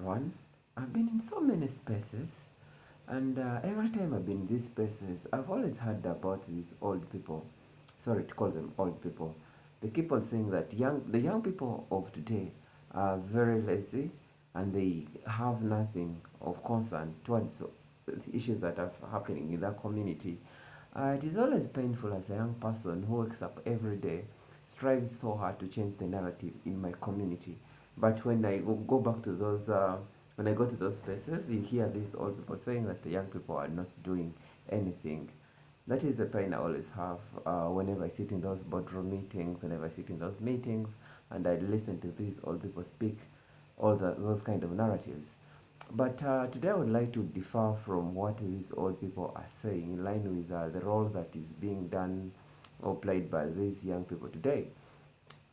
everyone. I've been in so many spaces, and every time I've been in these spaces, I've always heard about these old people. Sorry to call them old people. They keep on saying that the young people of today are very lazy, and they have nothing of concern towards the issues that are happening in their community. It is always painful as a young person who wakes up every day, strives so hard to change the narrative in my community. But when I go back to when I go to those places, you hear these old people saying that the young people are not doing anything. That is the pain I always have whenever I sit in those boardroom meetings, whenever I sit in those meetings, and I listen to these old people speak those kind of narratives. But today I would like to differ from what these old people are saying in line with the role that is being done or played by these young people today.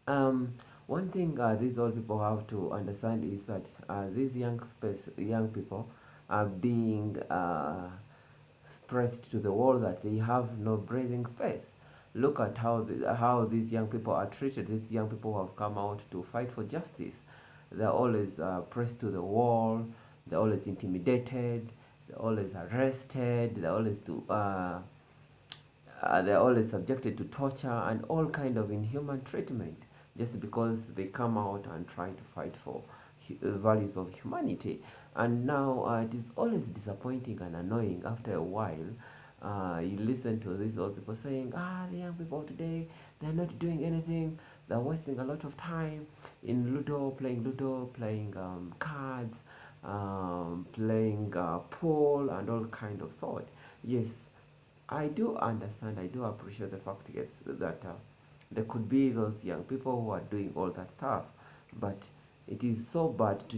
Um, One thing these old people have to understand is that these young people are being pressed to the wall that they have no breathing space. Look at how these young people are treated. These young people who have come out to fight for justice. They're always pressed to the wall. They're always intimidated. They're always arrested. They're always subjected to torture and all kind of inhuman treatment just because they come out and try to fight for values of humanity. And now it is always disappointing and annoying after a while. You listen to these old people saying, the young people today, they're not doing anything. They're wasting a lot of time in Ludo, playing cards, playing pool, and all kind of sort. Yes, I do understand, I do appreciate the fact, yes, that there could be those young people who are doing all that stuff, but it is so bad to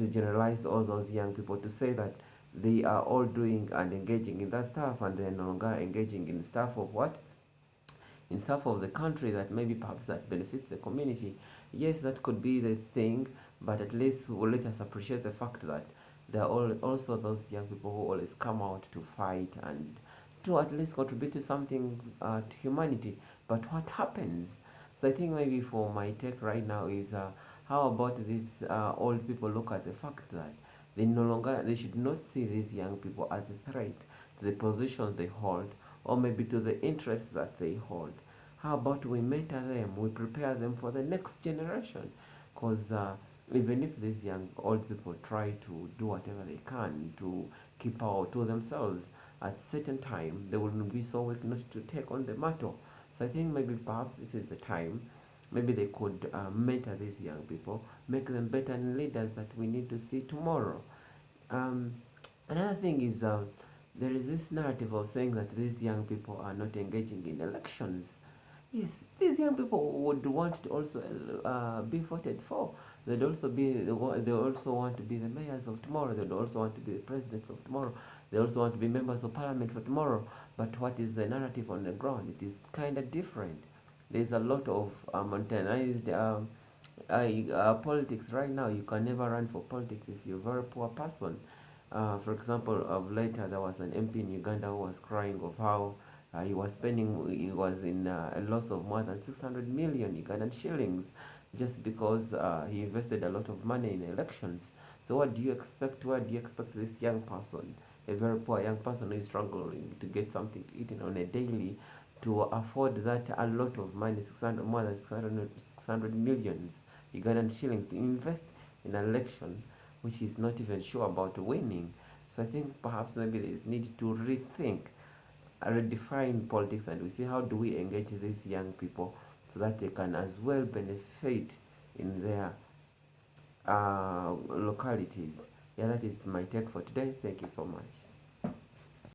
generalize all those young people to say that they are all doing and engaging in that stuff and they're no longer engaging in stuff of what? In stuff of the country that maybe perhaps that benefits the community. Yes, that could be the thing, but at least let us appreciate the fact that there are also those young people who always come out to fight and to at least contribute to something to humanity. But what happens? So I think maybe for my take right now is how about these old people look at the fact that they should not see these young people as a threat to the positions they hold or maybe to the interests that they hold. How about we mentor them, we prepare them for the next generation? Because even if these young old people try to do whatever they can to keep power to themselves, at certain time they will be so weak not to take on the matter. So I think maybe perhaps this is the time. Maybe they could mentor these young people, make them better leaders that we need to see tomorrow. Um, Another thing is there is this narrative of saying that these young people are not engaging in elections. Yes, these young people would want to also be voted for. They also want to be the mayors of tomorrow. They also want to be the presidents of tomorrow. They also want to be members of parliament for tomorrow. But what is the narrative on the ground? It is kind of different. There's a lot of mountainized politics right now. You can never run for politics if you're a very poor person. For example, of later there was an MP in Uganda who was crying of how he was in a loss of more than 600 million Ugandan shillings just because he invested a lot of money in elections. So what do you expect? What do you expect this young person, a very poor young person who is struggling to get something to eat on a daily, to afford that a lot of money, more than 600 millions Ugandan shillings to invest in an election which is not even sure about winning? So I think perhaps maybe there is need to rethink, redefine politics, and we see how do we engage these young people so that they can as well benefit in their localities. Yeah, that is my take for today. Thank you so much.